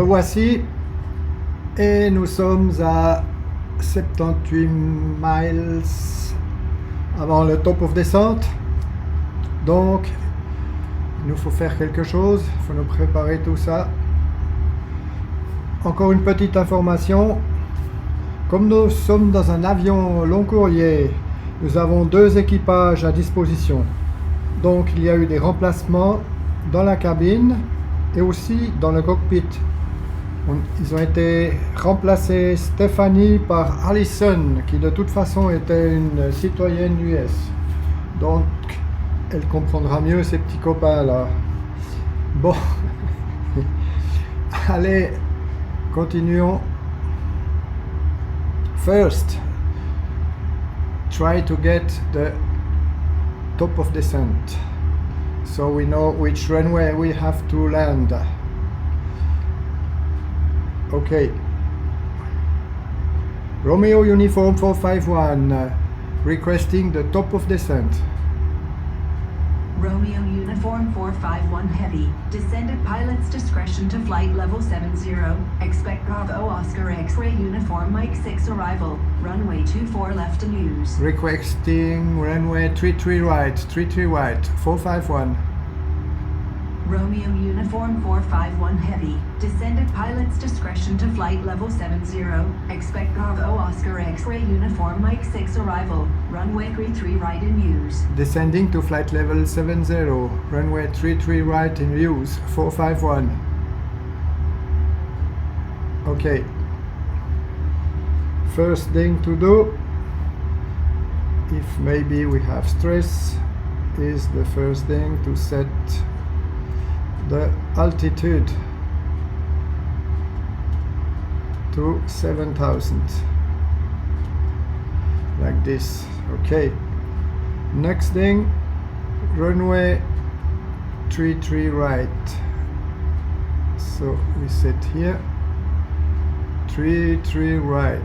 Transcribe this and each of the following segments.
revoici et nous sommes à 78 miles avant le top of descente. Donc il nous faut faire quelque chose, il faut nous préparer tout ça. Encore une petite information, comme nous sommes dans un avion long courrier, nous avons 2 équipages à disposition. Donc il y a eu des remplacements dans la cabine et aussi dans le cockpit. Ils ont été remplacés, Stéphanie par Alison, qui de toute façon était une citoyenne US. Donc elle comprendra mieux ces petits copains là. Bon, allez, continuons. First, try to get the top of descent, so we know which runway we have to land. Okay. Romeo Uniform 451, requesting the top of descent. Romeo Uniform 451 Heavy, descend at pilot's discretion to flight level 70, expect Bravo Oscar X-ray Uniform Mike 6 arrival, runway 24 left and use. Requesting runway 33 right, 33 right, 451. Romeo Uniform 451 Heavy, descend at pilot's discretion to flight level 70, expect Bravo Oscar X-ray Uniform Mike 6 arrival, runway 33 right in use. Descending to flight level 70, runway 33 right in use, 451. Okay. First thing to do, if maybe we have stress, is the first thing to set the altitude to 7,000, like this. Okay, next thing, runway 33 right, so we set here 33 right,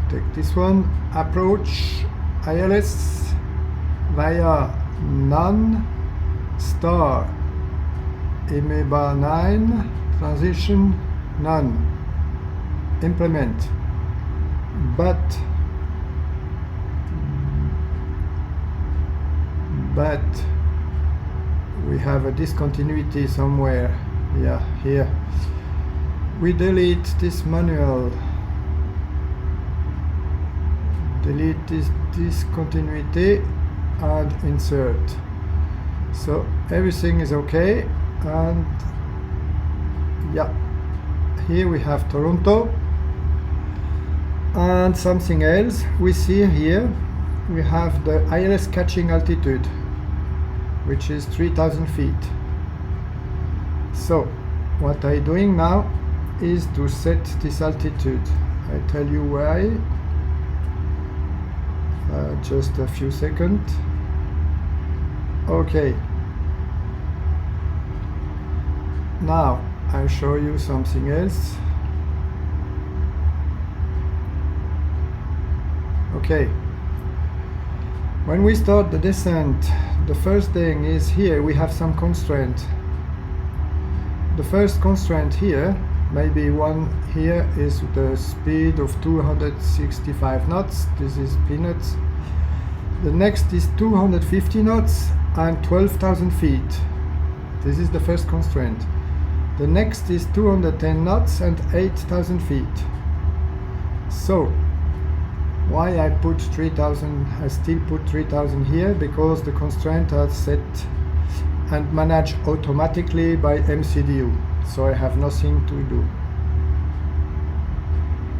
take this one, approach ILS via none, star EMEBA 9, transition none, implement, but we have a discontinuity somewhere. Yeah, here we delete this manual, delete this discontinuity and insert, so everything is okay. And yeah, here we have Toronto. And something else we see here, we have the ILS catching altitude, which is 3,000 feet. So what I'm doing now is to set this altitude. I tell you why, just a few seconds. Okay, now I'll show you something else. Okay, when we start the descent, the first thing is here we have some constraint. The first constraint here, maybe one here, is the speed of 265 knots. This is peanuts. The next is 250 knots and 12,000 feet. This is the first constraint. The next is 210 knots and 8,000 feet. So why I put 3,000, I still put 3,000 here, because the constraint are set and managed automatically by MCDU, so I have nothing to do.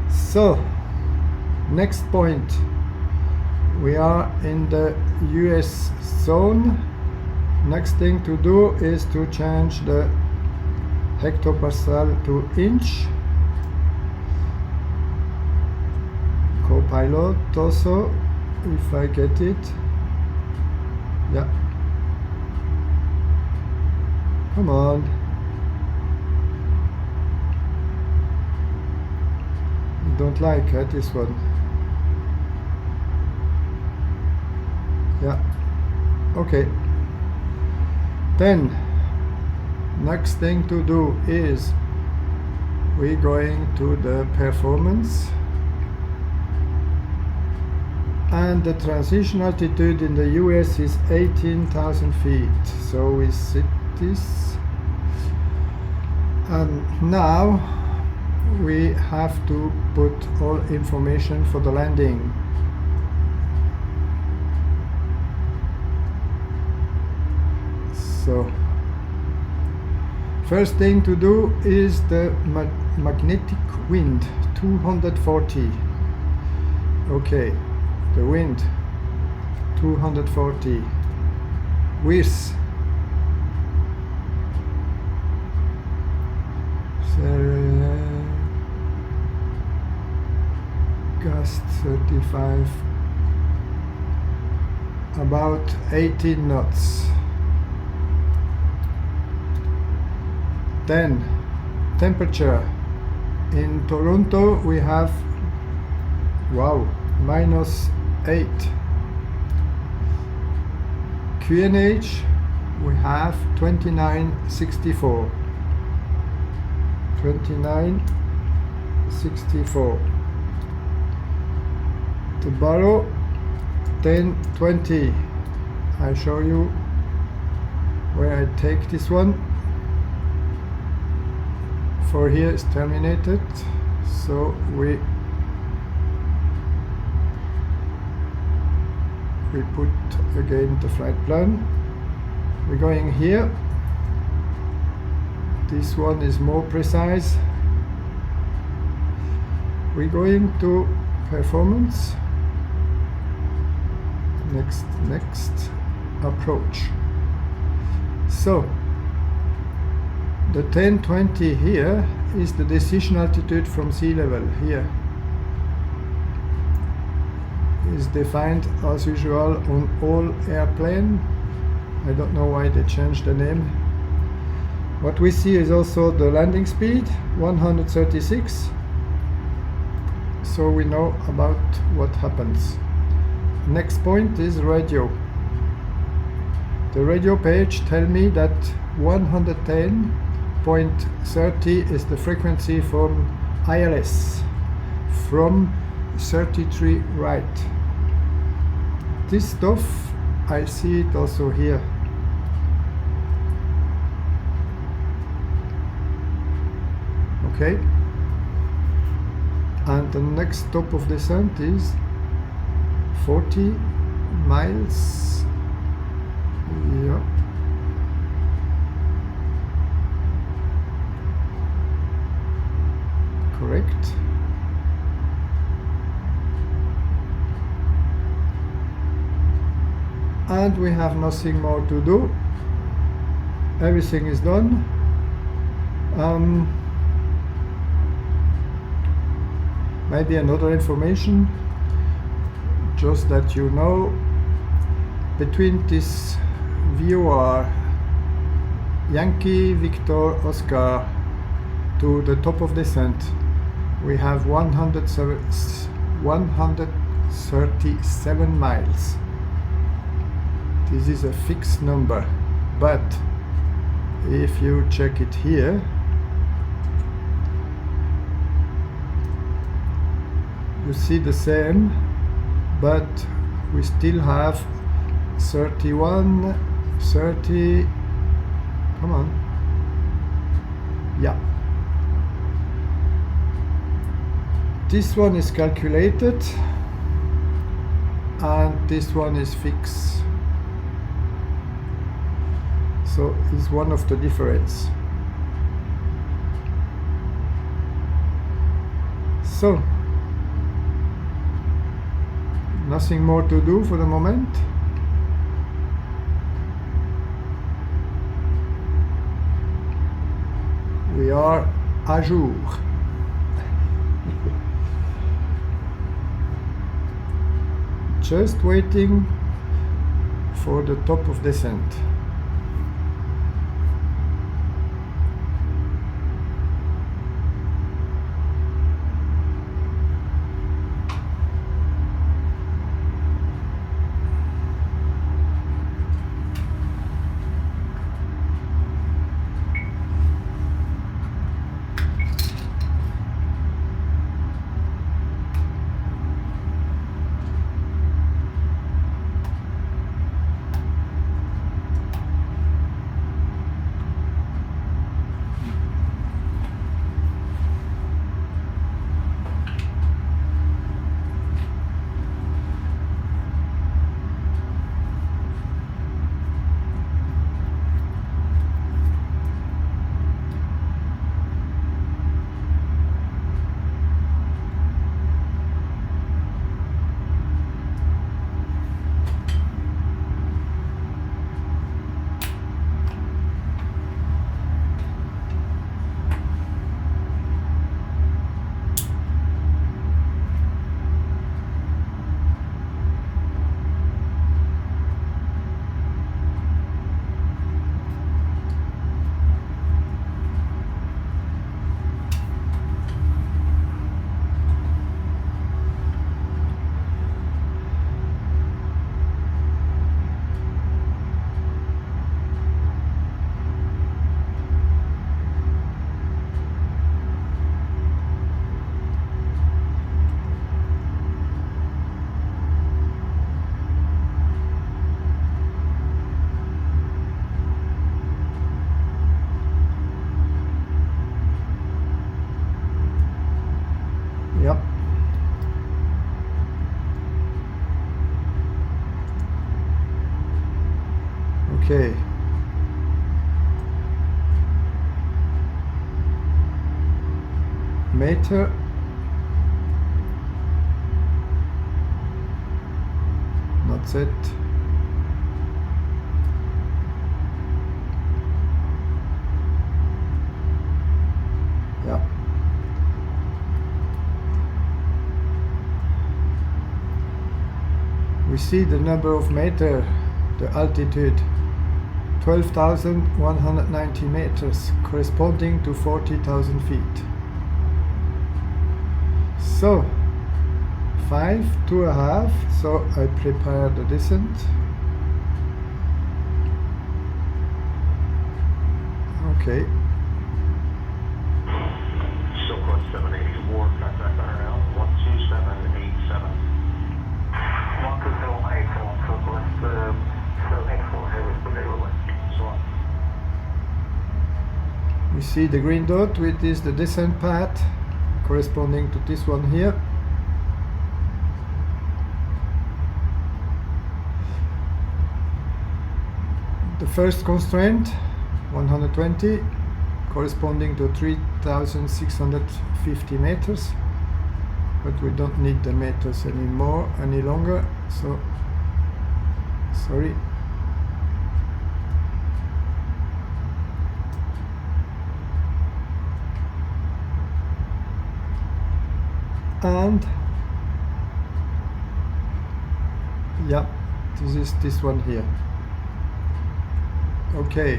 So next point, we are in the US zone. Next thing to do is to change the hectopascal to inch. Co-pilot also, if I get it. Yeah. Come on. You don't like this one. Yeah. Okay. Then next thing to do is we're going to the performance, and the transition altitude in the US is 18,000 feet. So we set this, and now we have to put all information for the landing. So first thing to do is the magnetic wind, 240. Okay, the wind 240 with gust 35, about 18 knots. Then temperature in Toronto we have, wow, -8. QNH we have 2964. 2964. The barrow 1020. I show you where I take this one. For here is terminated, so we put again the flight plan. We're going here. This one is more precise. We're going to performance. Next approach. So the 1020 here is the decision altitude from sea level. Here is defined as usual on all airplane. I don't know why they changed the name. What we see is also the landing speed, 136. So we know about what happens. Next point is radio. The radio page tell me that 110.30 is the frequency from ILS, from 33 right. This stuff, I see it also here. Okay. And the next stop of descent is 40 miles. Yeah. Correct. And we have nothing more to do. Everything is done. Maybe another information, just that you know, between this VOR Yankee Victor Oscar to the top of descent, we have 137 miles. This is a fixed number, but if you check it here, you see the same, but we still have 31, 30, come on, yeah. This one is calculated and this one is fixed. So it's one of the difference. So nothing more to do for the moment. We are à jour. Just waiting for the top of descent. Okay. Meter. Not set. Yeah. We see the number of meter, the altitude, 12,190 meters, corresponding to 40,000 feet. So 5, 2.5, so I prepare the descent. Okay. Silkwood 784, contact center now, 12787. 12787, Silkwood 784, heavy, available. Cela. We see the green dot, which is the descent path, corresponding to this one here. The first constraint, 120, corresponding to 3,650 meters, but we don't need the meters any longer, so sorry. And yeah, this is this one here. Okay,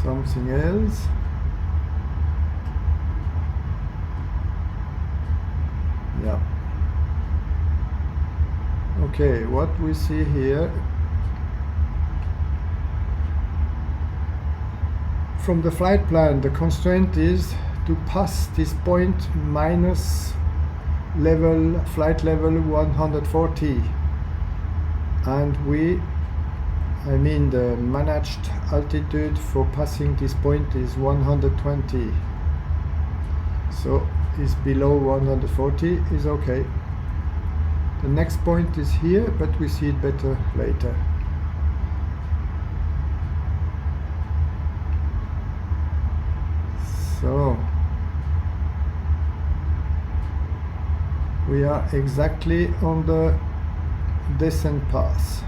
something else. Yeah. Okay, what we see here from the flight plan, the constraint is to pass this point minus flight level 140, and the managed altitude for passing this point is 120, so is below 140 is okay. The next point is here, but we see it better later. So we are exactly on the descent path.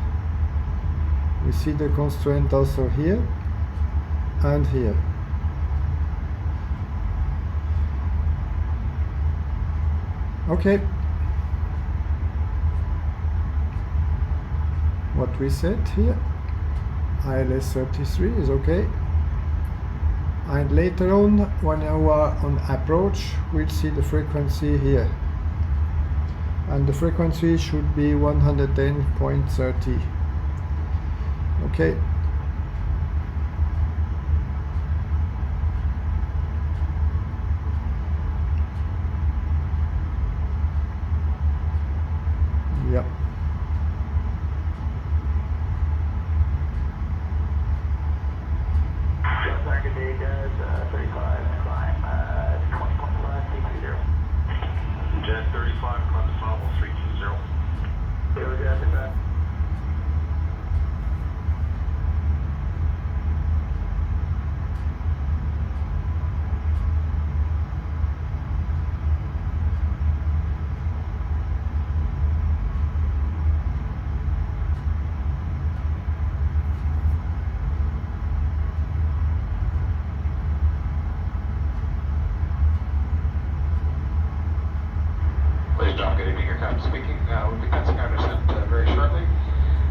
We see the constraint also here and here. Okay. What we set here, ILS 33 is okay. And later on, when you are on approach, we'll see the frequency here. And the frequency should be 110.30. Okay. Yep. Good day, guys. 35, climb 20.5, 320. Jet 35, climb the final 320. Here we go, back. Ladies and gentlemen, good evening. Your captain speaking. We'll be commencing our descent very shortly.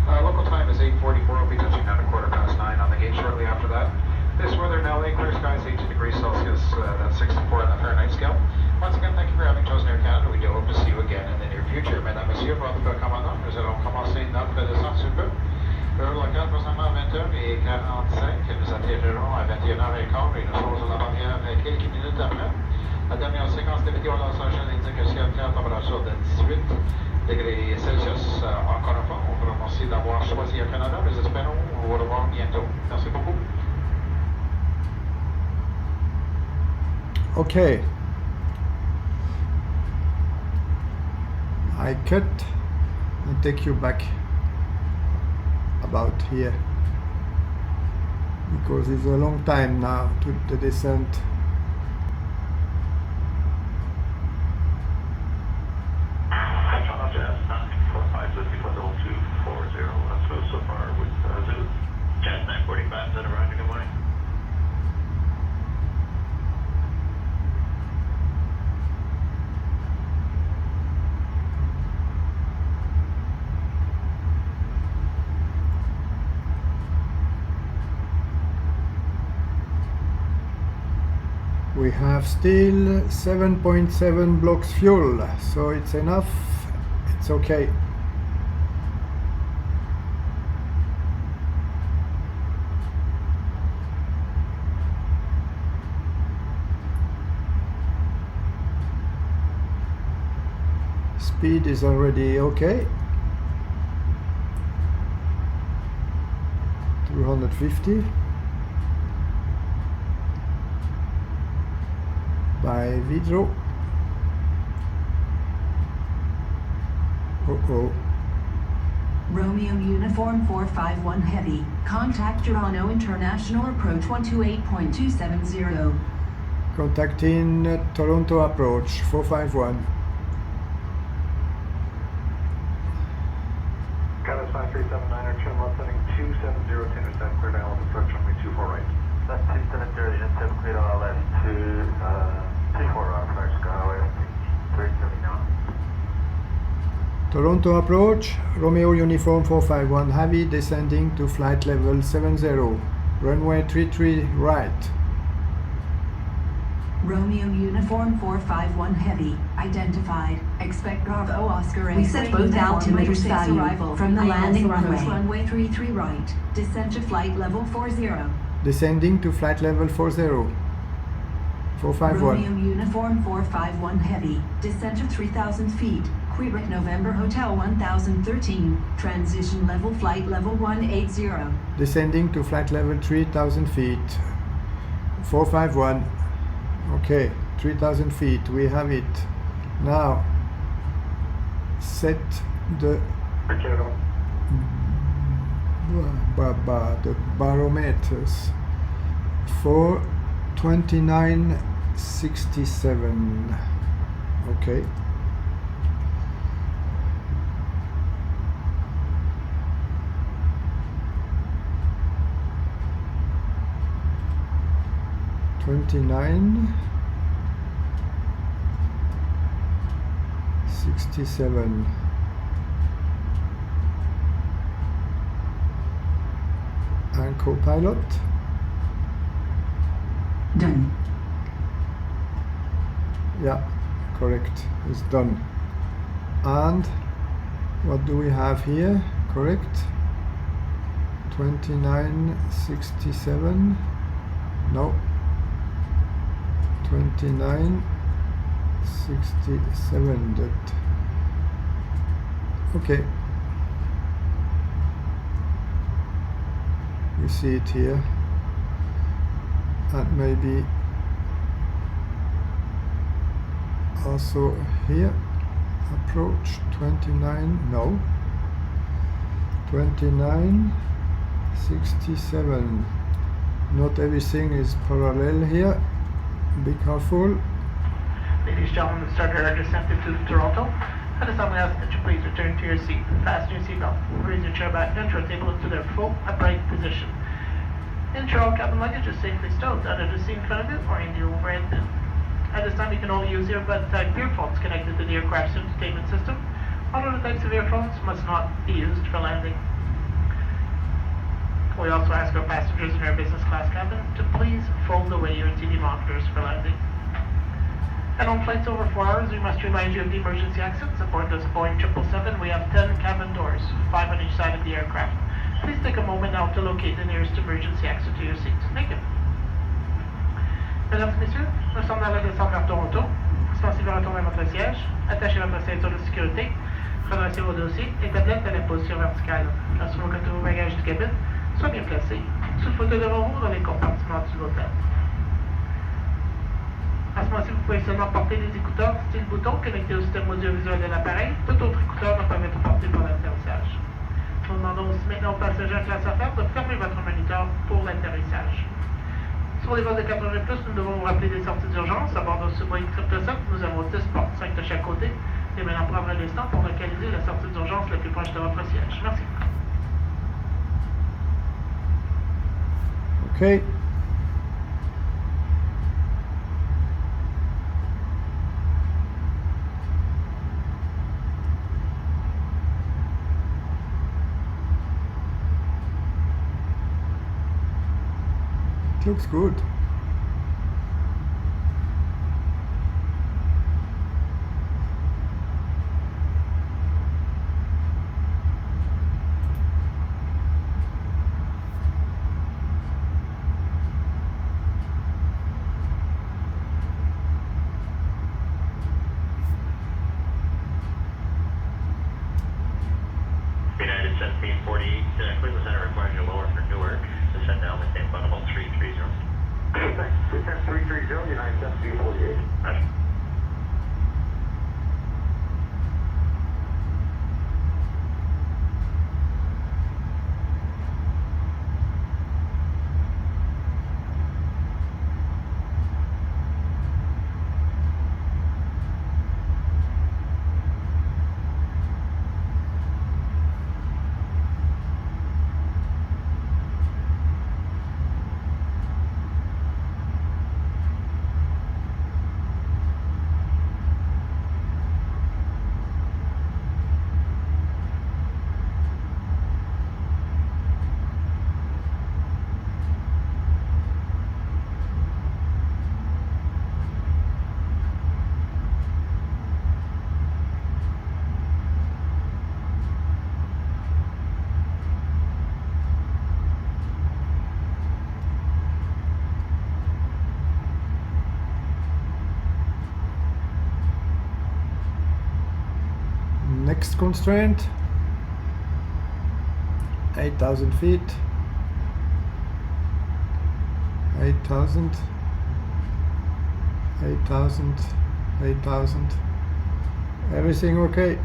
Local time is 8:44. We'll be touching down at 9:15 on the gate shortly after that. This weather now, clear skies, 18 degrees Celsius, that's 64 on the Fahrenheit scale. Once again, thank you for having chosen Air Canada. We do hope to see you again in the near future. Mesdames, Messieurs, votre commandant, nous allons commencer notre descente sous peu. Heure locale présentement 20h45. Nous atterrirons à 21h15 et nous serons à la barrière quelques minutes après. La dernière séquence de vidéo à Los Angeles indique un ciel clair température de 18 degrés Celsius. Encore une fois, on vous remercie d'avoir choisi Air Canada. Nous espérons vous revoir bientôt. Merci beaucoup. Okay. I cut and take you back about here, because it's a long time now to the descent. So far with Zoo. Jazz 945, is that around? Good morning. We have still 7.7 blocks fuel, so it's enough, it's okay. Speed is already okay. 250 by Vidro. Romeo Uniform 451 Heavy. Contact Toronto International Approach 128.270. Contacting Toronto Approach 451. Canada's 5379er, trim left heading 270 to intercept, clear down with approach runway 24 right. That's 270 to intercept, clear down left to 24 right, approach, Skyway 379. Toronto Approach, Romeo Uniform 451 Heavy, descending to flight level 70, runway 33 right. Romeo Uniform 451 Heavy, identified. Expect Bravo Oscar We set both altimeters value arrival from the landing runway. Runway 33 right. Descend to flight level 40. Descending to flight level 40. 451. Romeo Uniform 451 Heavy, descent to 3,000 feet. Quebec November Hotel 1013. Transition level flight level 180. Descending to flight level 3,000 feet. 451. Okay, 3,000 feet, we have it. Now, set the barometers for 2967. Okay. $29.67. And co-pilot. Done. Yeah, correct. It's done. And what do we have here? Correct. 2967. No. 2967. That. Okay. We see it here. And maybe also here. Approach 29. No. 2967. Not everything is parallel here. Be careful. Ladies and gentlemen, the starter are descended to Toronto. At this time, we ask that you please return to your seat. Fasten your seatbelt. Raise your chair back and rotate tables to their full upright position. Ensure all cabin luggage is safely stowed under the seat in front of you or in the overhead bin. At this time, you can only use earbud-type earphones connected to the aircraft's entertainment system. All other types of earphones must not be used for landing. We also ask our passengers in our business class cabin to please fold away your TV monitors for landing. And on flights over 4 hours, we must remind you of the emergency exits. Aboard this Boeing 777, we have 10 cabin doors, 5 on each side of the aircraft. Please take a moment now to locate the nearest emergency exit to your seat. Thank you. Mesdames et messieurs, nous sommes dans la descente vers Toronto. Pensez à retourner à votre siège, attachez votre ceinture de sécurité, redressez vos dossiers et tablettes à la position verticale. Assurez que tous vos bagages de cabine soient bien placés sous le fauteuil devant vous dans les compartiments du hôtel. À ce moment-ci, vous pouvez seulement porter des écouteurs style bouton connectés au système audiovisuel de l'appareil. Tout autre écouteur ne peut être porté pour l'atterrissage. Nous demandons aussi maintenant aux passagers en classe affaires de fermer votre moniteur pour l'atterrissage. Sur les vols de 80+, nous devons vous rappeler des sorties d'urgence. À bord de ce Boeing 777, nous avons 10 portes, 5 de chaque côté. Et maintenant, prendre un instant pour localiser la sortie d'urgence la plus proche de votre siège. Merci. Okay. It looks good. United 1748, Cleveland Center requires you lower for Newark. Descend down with same level 330. Thanks. Descend 330, United 1748. Roger. Next constraint, 8,000 feet, 8,000, 8,000, 8,000, everything okay.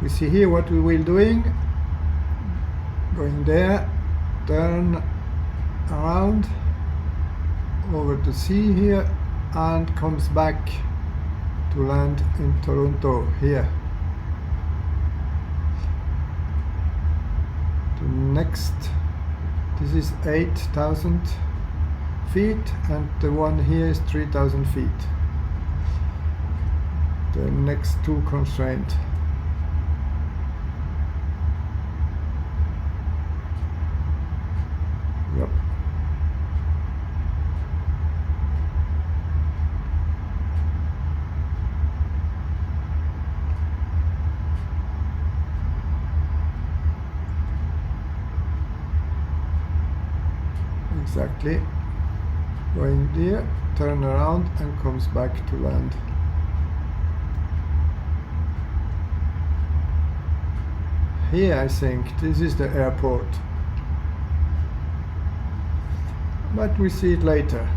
We see here what we will doing, going there, turn around over the sea here and comes back to land in Toronto here. The next, this is 8,000 feet and the one here is 3,000 feet. The next two constraint. Yep. Exactly. Going there, turn around and comes back to land. Here I think this is the airport. But we see it later.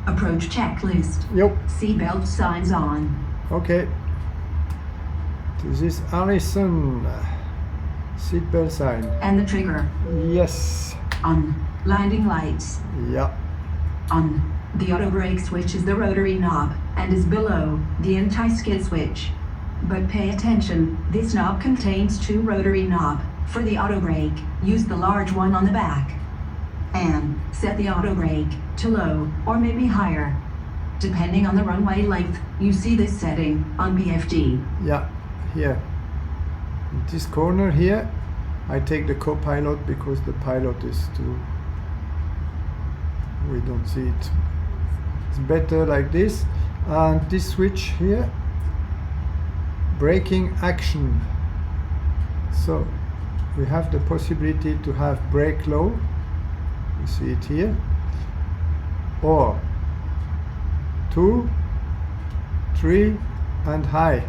Approach checklist. Yep. Seatbelt signs on. Okay. This is Allison. Seatbelt sign. And the trigger. Yes. On. Landing lights. Yeah. On. The auto brake switch is the rotary knob and is below the anti-skid switch. But pay attention, this knob contains two rotary knobs. For the auto brake, use the large one on the back. And set the auto brake to low or maybe higher. Depending on the runway length, you see this setting on BFD. Yeah, here. In this corner here, I take the co-pilot because the pilot is too... we don't see it. It's better like this. And this switch here, braking action. So we have the possibility to have brake low. You see it here. Or 2, 3 and high.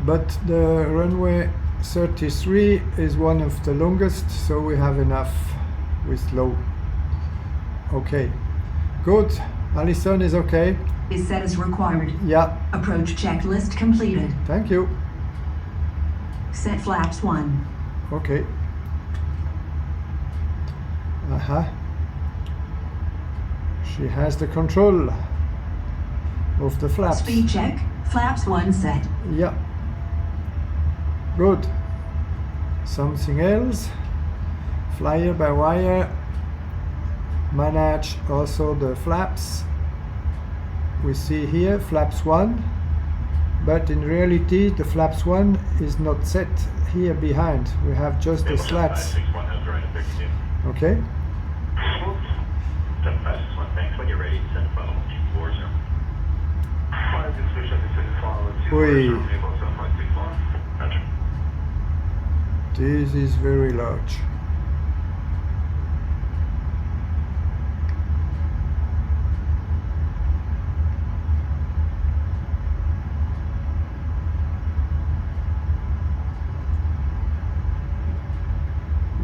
But the runway 33 is one of the longest, so we have enough with low. Okay, good. Allison is okay. Is set as required. Yeah, Approach checklist completed. thank you. Set flaps 1. Okay. She has the control of the flaps. Speed check. Flaps 1 set. Yeah. Good. Something else. Flyer by wire. Manage also the flaps. We see here flaps 1, but in reality the flaps 1 is not set here behind. We have just the slats. Okay. When you're ready, send a phone to 40. Oi. This is very large.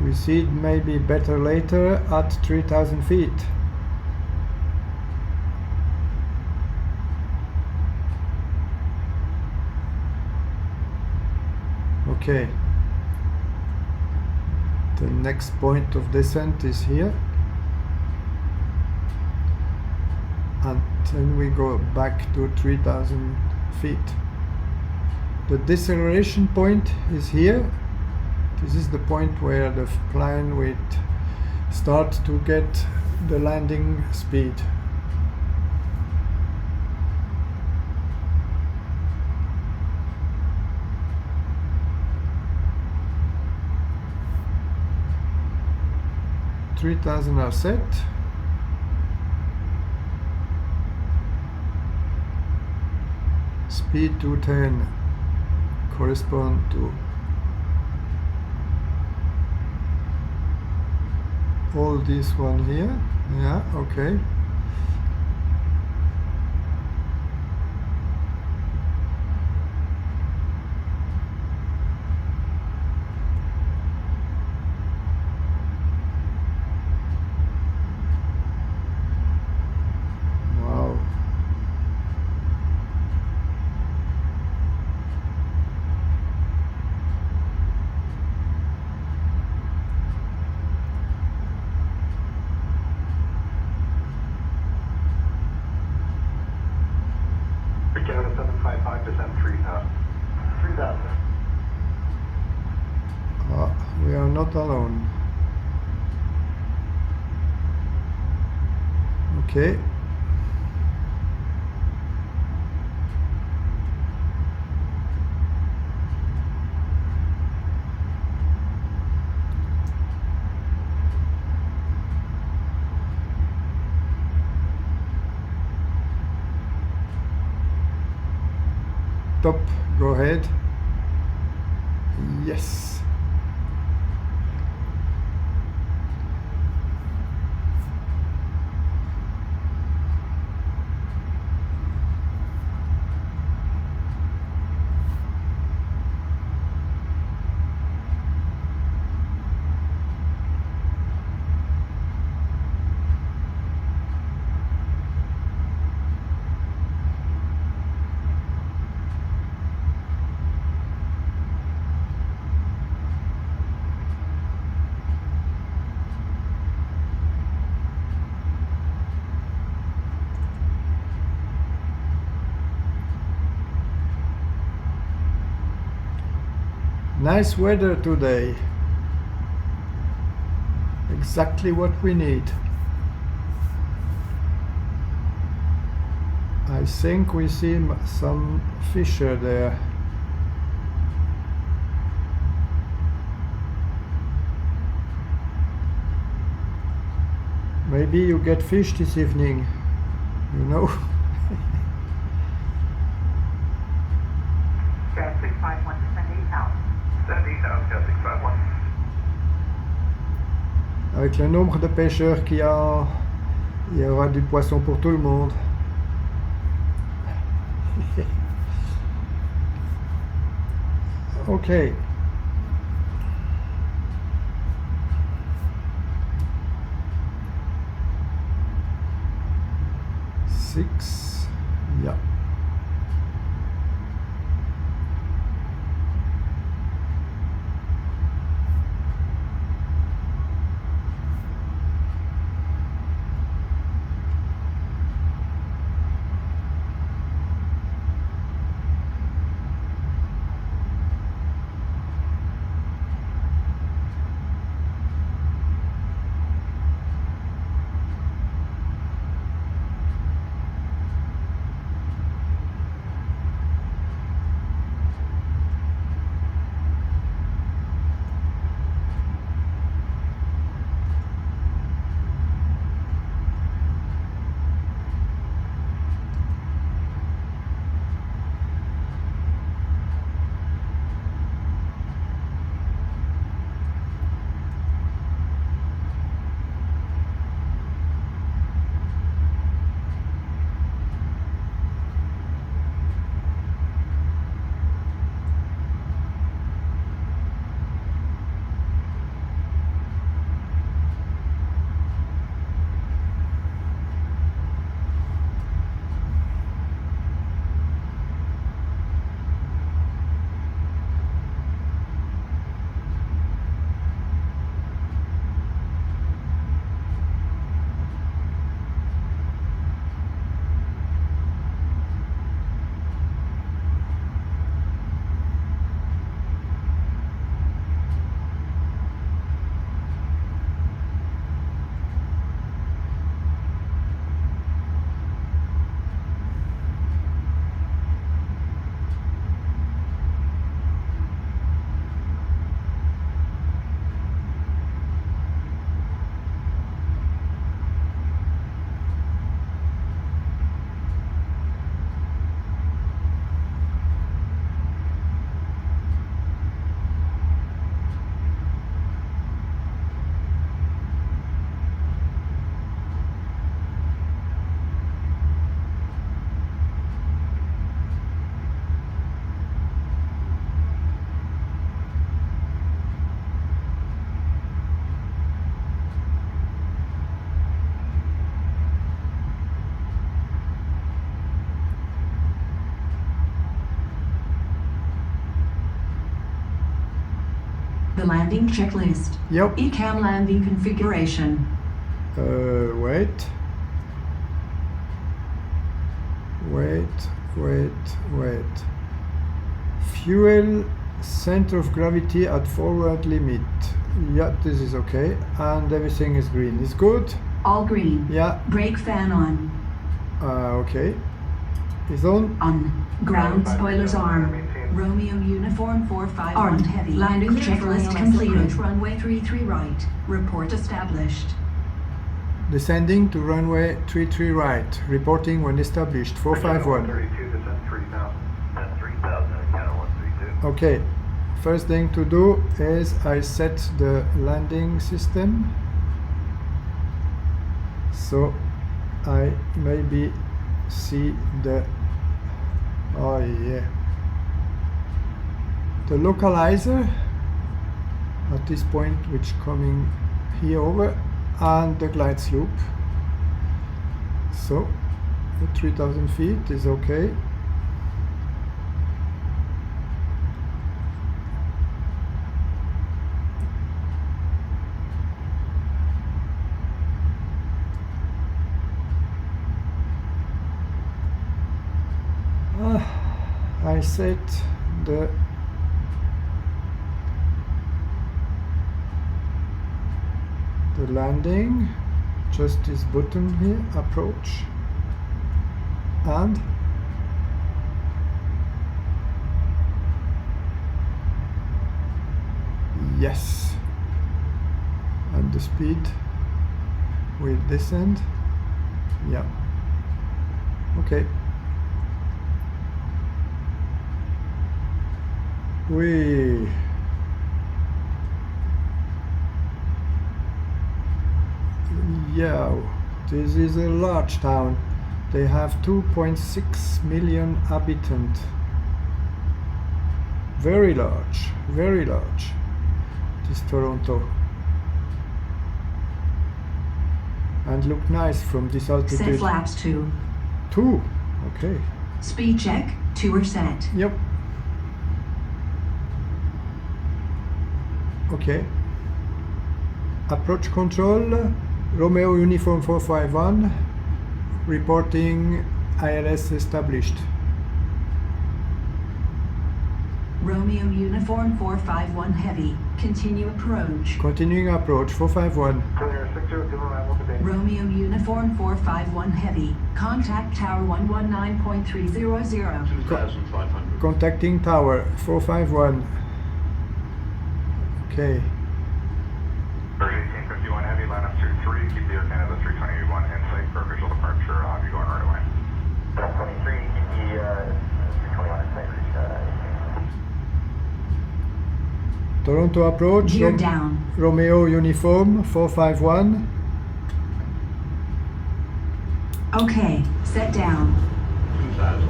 We see it maybe better later at 3,000 feet. Okay. The next point of descent is here. And then we go back to 3,000 feet. The deceleration point is here. This is the point where the plane will start to get the landing speed. $3,000 are set. Speed 210 correspond to all this one here. Yeah, okay. Wow. Canada 755 descent 3,000. 3,000. We are not alone. Okay. Top, go ahead. Yes. Nice weather today. Exactly what we need. I think we see some fisher there. Maybe you get fish this evening, you know. Gas 651, descend 8,000. Descend 8,000, Gas 651. Avec le nombre de pêcheurs qu'il y a, il y aura du poisson pour tout le monde. Okay. Six, yeah. The landing checklist. Yep. ECAM landing configuration. Wait. Fuel center of gravity at forward limit. Yeah, this is okay. And everything is green. Is good? All green. Yeah. Brake fan on. Okay. Is on? On. Ground spoilers arm. Romeo Uniform 451 Armed. Heavy. Landing Clear for checklist ALS completed. approach runway 33 right. Report established. Descending to runway 33 right. Reporting when established. 451. 32, descend 3,000. Descend 3,000, Canada 132. Okay. First thing to do is I set the landing system. So I maybe see the, oh yeah, the localizer at this point, which coming here over, and the glide slope. So the 3000 feet is okay. I set the the landing, just this button here, approach, and yes, and the speed will descend. Yeah, okay. Yeah, this is a large town. They have 2.6 million inhabitants. Very large, very large. This Toronto. And look nice from this altitude. Set flaps 2. 2, okay. Speed check, 2 are set. Yep. Okay. Approach control, Romeo Uniform 451, reporting ILS established. Romeo Uniform 451 Heavy, continue approach. Continuing approach 451. Clear 6029 Romeo Uniform 451 Heavy, contact Tower 119.300. 2500. Contacting tower 451. Okay. Version 1851 Heavy, line up to 3, keep the Air Canada 321 in sight for official departure, I'll be going right away. 23, keep the 321 in sight, Toronto approach, Gear down. Romeo Uniform 451. Okay, set down. 2000.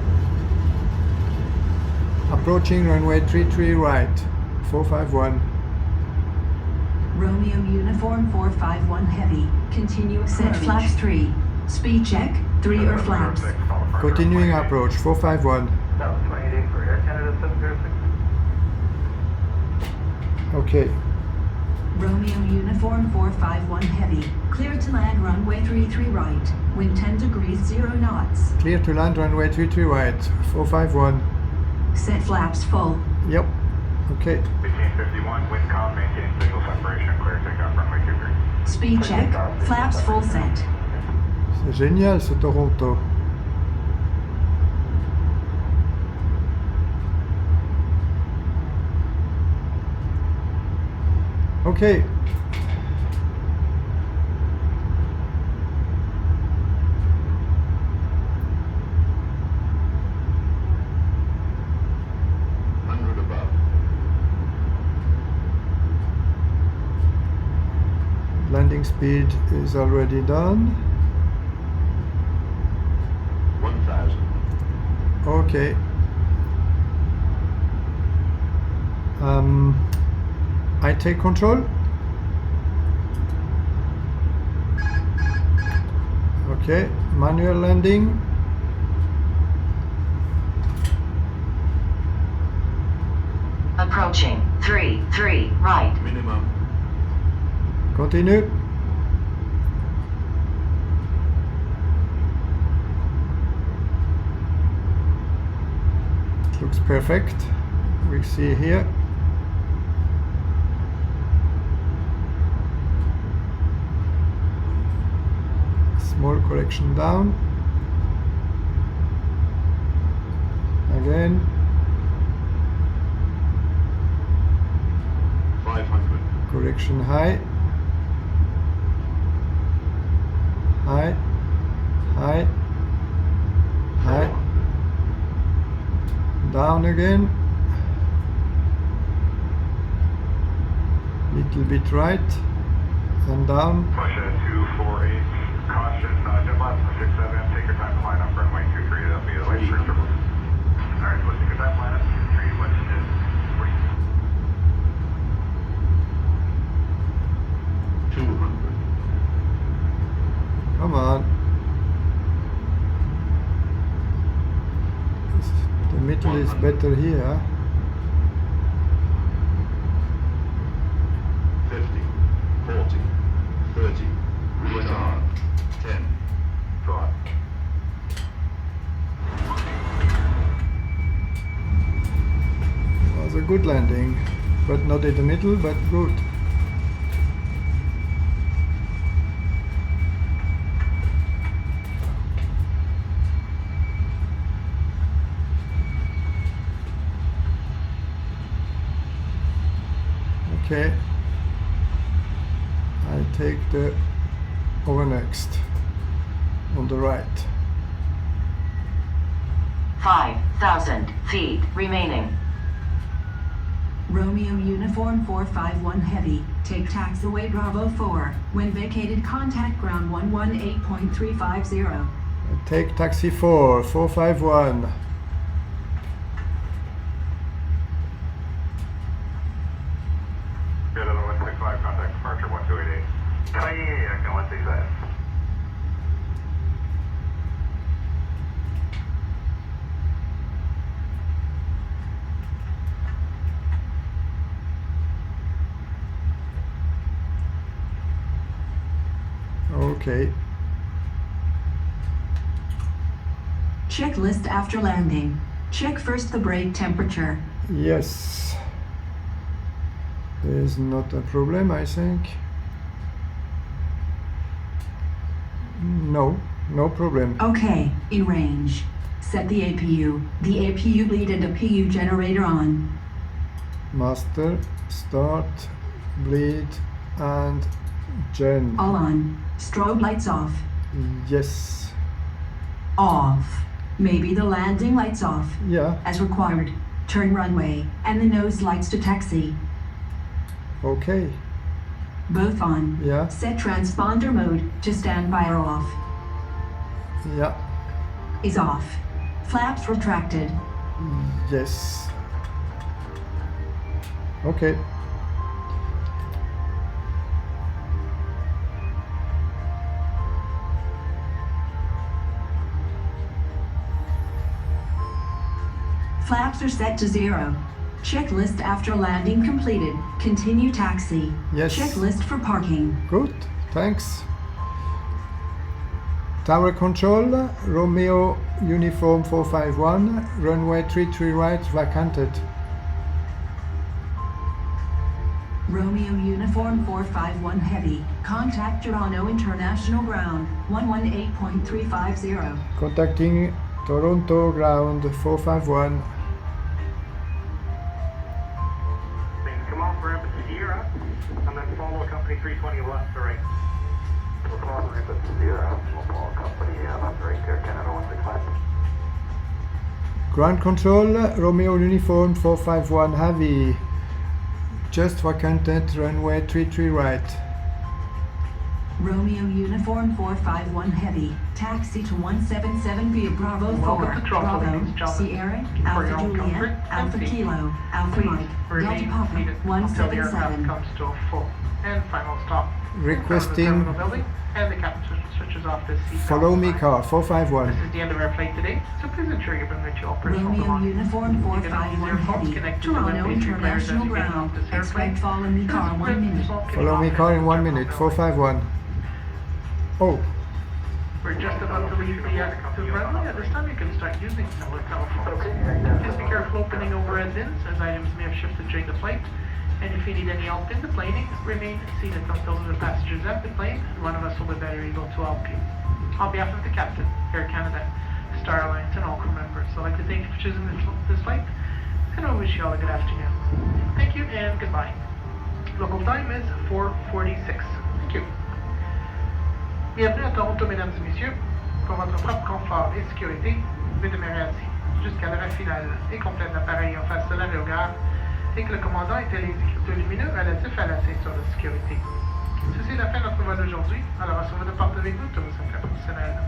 Approaching runway 33 right, 451. Romeo Uniform 451 Heavy, continue approach. Set flaps 3. Speed check, 3 are flaps. Continuing approach 451. That was 28 for Air Canada 706. Okay. Romeo Uniform 451 Heavy, clear to land runway 33 right, wind 10 degrees 0 knots. Clear to land runway 33 right, 451. Set flaps full. Yep. Okay. 1851, wind calm, maintain visual separation, clear takeoff runway 23. Speed check, flaps full set. C'est génial ce Toronto. Okay. Landing speed is already done. 1000. Okay. I take control. Okay, manual landing. Approaching 3 right. Minimum. Continue. Looks perfect. We see here. Small correction down. Again. 500. Correction high. High. High. High. Down again. Little bit right. And down. Push at 248. Caution, jet left 67. Take your time to line up runway 23. That'll be the way for triple. Alright, let's take your time to line up 23. What's it? 200. Come on. The middle is better here. 50, 40, 30, retard, 10, drop. Was a good landing, but not in the middle, but good. Okay. I take the over next on the right. 5,000 feet remaining. Romeo Uniform 451 Heavy, take taxiway Bravo 4. When vacated, contact ground 118.350. I take taxi 451. Good, 165, contact departure 1288. Kayak, 165. Okay. Checklist after landing. Check first the brake temperature. Yes. There's not a problem, I think. No problem. Okay, in range. Set the APU. The APU bleed and a PU generator on. Master, start, bleed, and gen. All on. Strobe lights off. Yes. Off. Maybe the landing lights off. Yeah. As required. Turn runway, and the nose lights to taxi. Okay. Both on. Yeah. Set transponder mode to standby or off. Yeah. Is off. Flaps retracted. Yes. Okay. Flaps are set to 0. Checklist after landing completed. Continue taxi. Yes. Checklist for parking. Good. Thanks. Tower control, Romeo Uniform 451, runway 33 right, vacanted. Romeo Uniform 451 Heavy. Contact Toronto International Ground 118.350. Contacting Toronto ground 451. Things come off ramp at Sierra, and then follow company 320 left to right. We'll come off ramp at Sierra, we'll follow company left to right there, Canada 165. Ground control, Romeo Uniform 451 Heavy. Just vacanted, runway 33 right. Romeo Uniform 451 Heavy. Taxi to 177 via Bravo 4. Welcome to Toronto, ladies and Bravo, gentlemen. Sierra, For your Alpha own Juliet, comfort and Alpha safety, Kilo, Alpha Please Mike, Delta remain Papa, seated until the aircraft 177. comes to a full and final stop. Requesting- In front of the terminal building, and the captain switches off the seat. Follow me sign. car 451. This is the end of our flight today, so please ensure you bring with you all personal Romeo belongings. Uniform You can use 451 your phones Heavy. connected to Toronto web-based replayers as International you get Ground. off this airplane. Expect follow me car 1 minute. Follow me car in 1 minute, 451. Oh, We're just about to leave the runway. At this time, you can start using similar telephones. Please be careful opening overhead bins, as items may have shifted during the flight. And if you need any help in the planing, remain seated until the passengers have the plane, and one of us will be better able to help you. On behalf of the captain, Air Canada, Star Alliance, and all crew members, I'd like to thank you for choosing this flight, and I wish you all a good afternoon. Thank you, and goodbye. Local time is 4:46. Thank you. Bienvenue à Toronto, mesdames et messieurs. Pour votre propre confort et sécurité, veuillez demeurer assis jusqu'à l'arrêt final et complète l'appareil en face de l'aérogare et que le commandant ait les écritures lumineux relatifs à la ceinture de sécurité. Ceci est la fin de notre vol d'aujourd'hui, alors assurez-vous de porter avec vous tous vos affaires personnelles.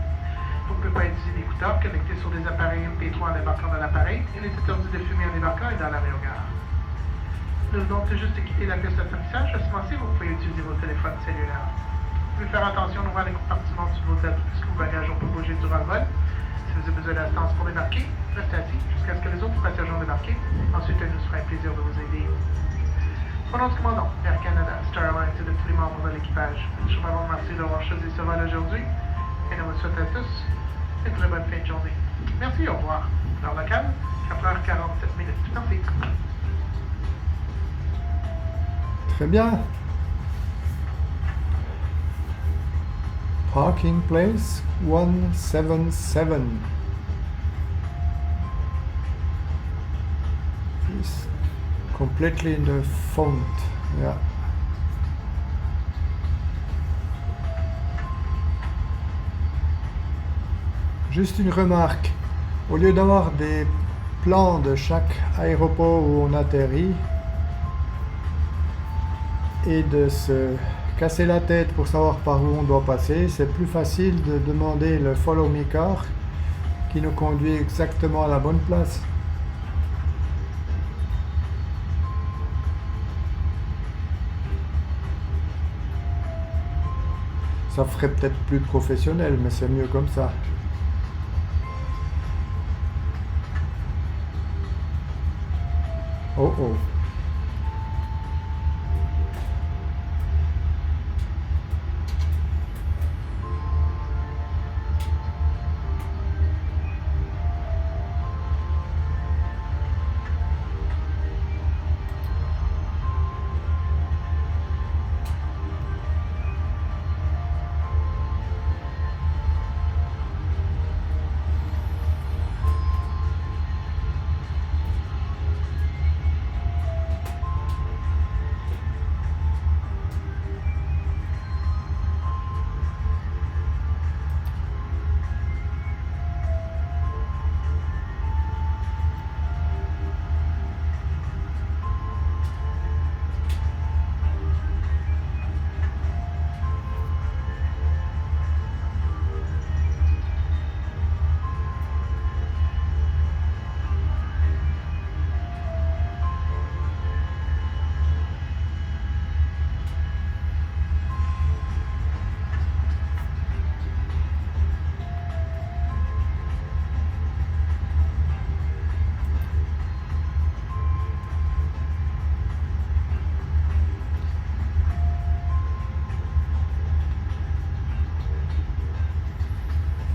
Vous ne pouvez pas utiliser d'écouteurs connectés sur des appareils MP3 en débarquant de l'appareil. Il est interdit de fumer en débarquant et dans l'aérogare. Nous venons tout juste de quitter la piste d'atterrissage. À ce moment-ci, vous pouvez utiliser vos téléphones cellulaires. Vous pouvez faire attention en ouvrant les compartiments de vos têtes puisque vos bagages ont pu bouger durant le vol. Si vous avez besoin d'assistance pour débarquer, restez assis jusqu'à ce que les autres passagers ont débarqué. Ensuite, il nous fera un plaisir de vous aider. Au nom du commandant, Air Canada, Star Alliance et de tous les membres de l'équipage, je vous remercie d'avoir choisi ce vol aujourd'hui et je vous souhaite à tous une très bonne fin de journée. Merci, au revoir. L'heure locale, 4h47 minutes. Merci. très bien. Parking place 177. It's completely in the font. Yeah. Juste une remarque, au lieu d'avoir des plans de chaque aéroport où on atterrit et de se casser la tête pour savoir par où on doit passer, c'est plus facile de demander le Follow Me Car qui nous conduit exactement à la bonne place. Ça ferait peut-être plus professionnel, mais c'est mieux comme ça. Oh oh.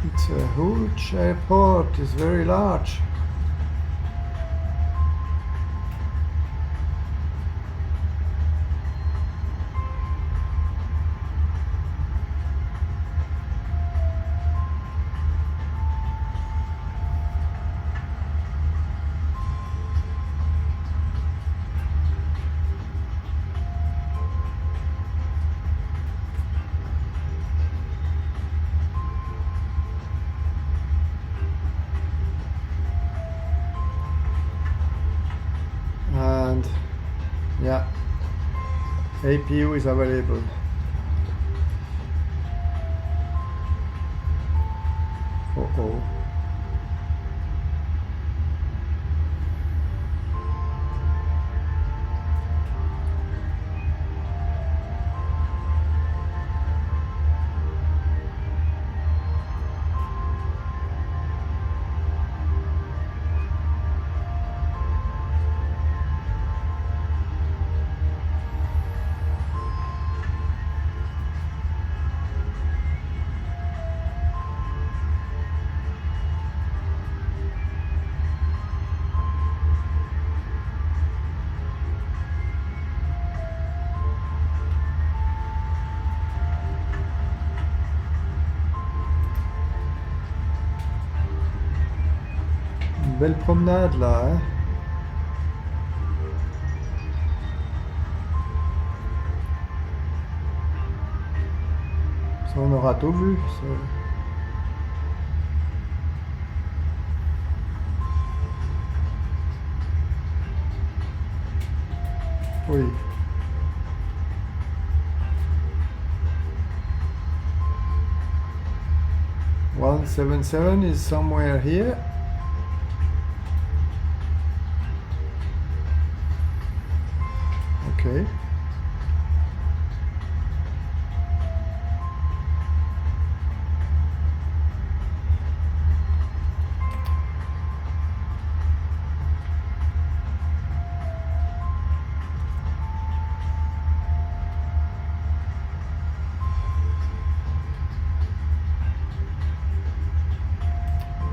It's a huge airport, it's very large. And yeah, APU is available. Oh oh. Une belle promenade là, hein? Ça, on aura tout vu. Ça. Oui. $177 is somewhere here. Okay.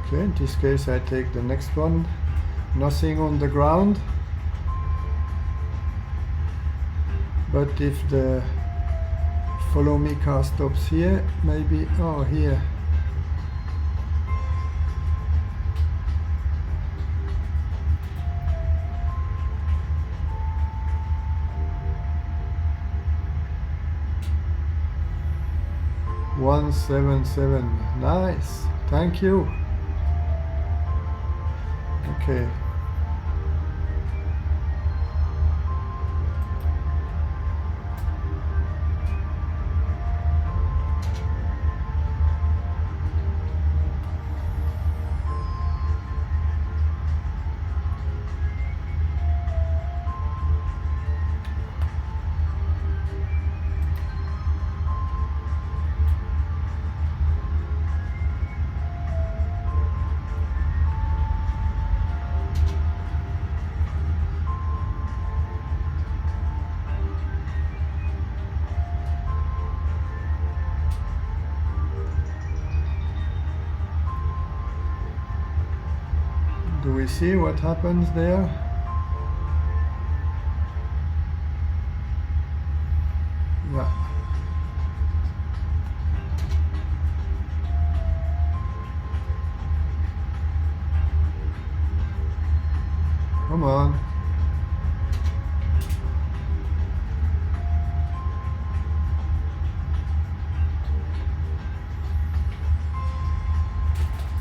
Okay, in this case I take the next one. Nothing on the ground. But if the follow me car stops here, maybe, oh, here. 177. Nice. Thank you. Okay. Do we see what happens there? Yeah. Come on.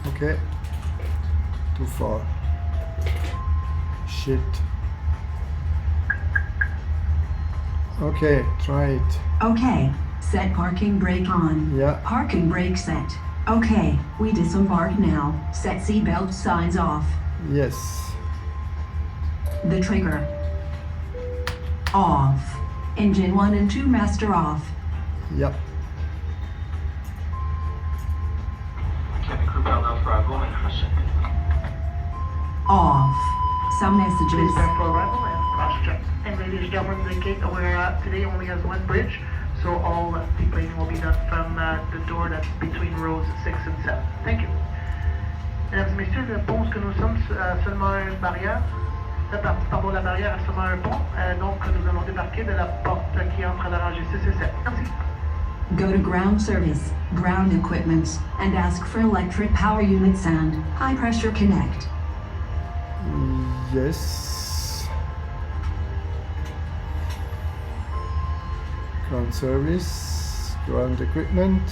Okay. Too far. Shit. Okay, try it. Okay, set parking brake on. Yeah. Parking brake set. Okay, we disembark now. Set seatbelt signs off. Yes. The trigger. Off. Engine 1 and 2 master off. Yep. Cabin crew Bell for arrival and cross-check. Off. Some Please messages. stand for arrival and cross-check. And ladies and gentlemen, indicate that today only has one bridge, so all deplaning will be done from the door that's between rows 6 and 7. Thank you. Mesdames et messieurs, le pont que nous sommes seulement une barrière. Pardon, la barrière a seulement un pont, donc nous allons débarquer de la porte qui entre à la rangée 6 et 7. Merci. Go to ground service, ground equipment, and ask for electric power units and high pressure connect. Yes. Ground service, ground equipment,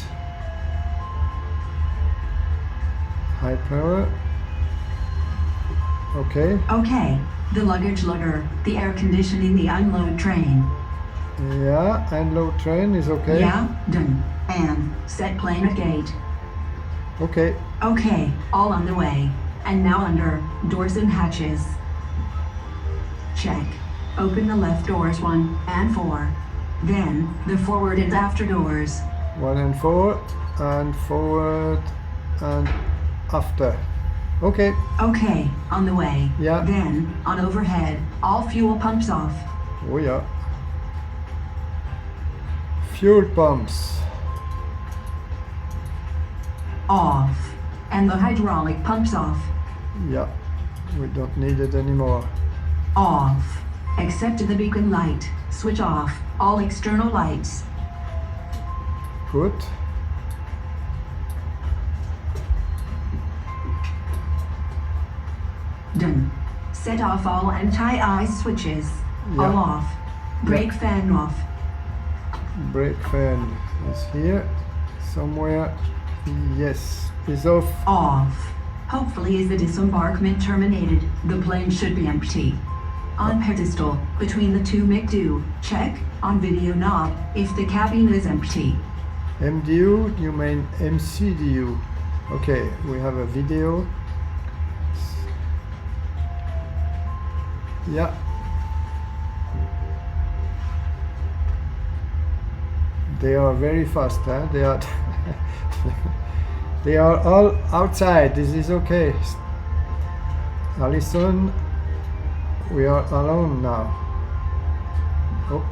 high power. Okay. Okay, the luggage lugger, the air conditioning, the unload train. Yeah, unload train is okay. Yeah, done. And set plane at gate. Okay. Okay, all on the way. And now under doors and hatches. Check. Open the left doors 1 and 4. Then the forward and after doors. 1 and 4 and forward and after. Okay. Okay, on the way. Yeah. Then on overhead, all fuel pumps off. Oh yeah. Fuel pumps Off. And the hydraulic pumps off. yeah, we don't need it anymore. Off. Except the beacon light. Switch off all external lights. Good. Done. Set off all anti-eye switches. Yeah. All off. Brake fan off. Brake fan is here somewhere. Yes, is off. Off. Hopefully as the disembarkment terminated, the plane should be empty. On pedestal, between the two McDo, check on video knob if the cabin is empty. MDU, you mean MCDU. Okay, we have a video. Yeah. They are very fast, huh? They are they are all outside. This is okay. Alison, we are alone now. Oh.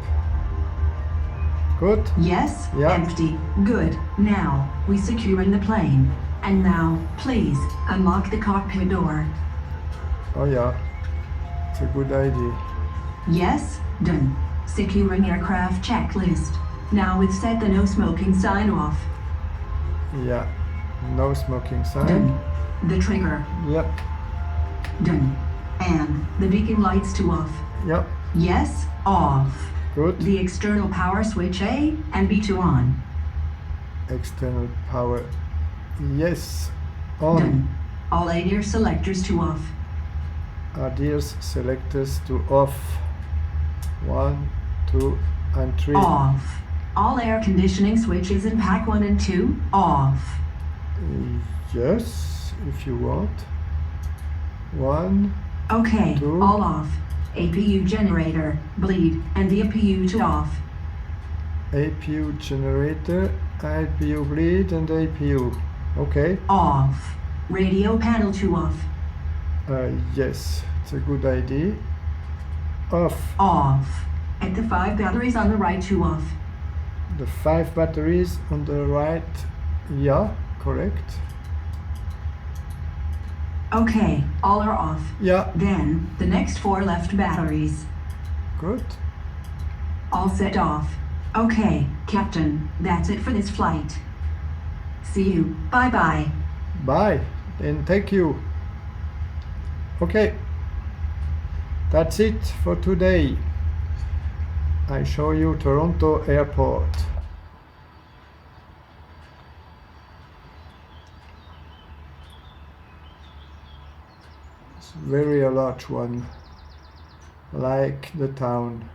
Good. Yes? Yeah. Empty. Good. Now, we securing the plane. And now, please, unlock the cockpit door. Oh yeah. It's a good idea. Yes? Done. Securing aircraft checklist. Now with set the no smoking sign off. Yeah. No smoking sign. Done. The trigger. Yep. Done. And the beacon lights to off. Yep. Yes? Off. Good. The external power switch A and B to on. external power. Yes, on. Done. All ADIR selectors to off. ADIR's selectors to off. 1, 2, and 3. Off. All air conditioning switches in pack 1 and 2 off. Yes, if you want. 1, Okay, 2. all off. APU generator, bleed, and the APU to off. APU generator, APU bleed, and APU. Okay. Off. Radio panel to off. Yes, it's a good idea. Off. Off. At the 5 batteries on the right to off. The 5 batteries on the right. Yeah, correct. Okay, all are off. Yeah, Then, the next 4 left batteries. good. All set off. Okay, Captain, that's it for this flight. See you. Bye-bye. Bye, and thank you. Okay, that's it for today. I show you Toronto Airport. It's very a large one, like the town.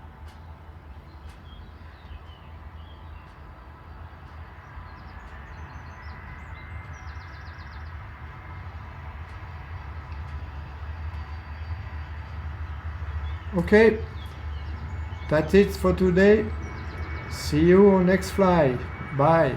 Okay, that's it for today. See you on next flight. Bye.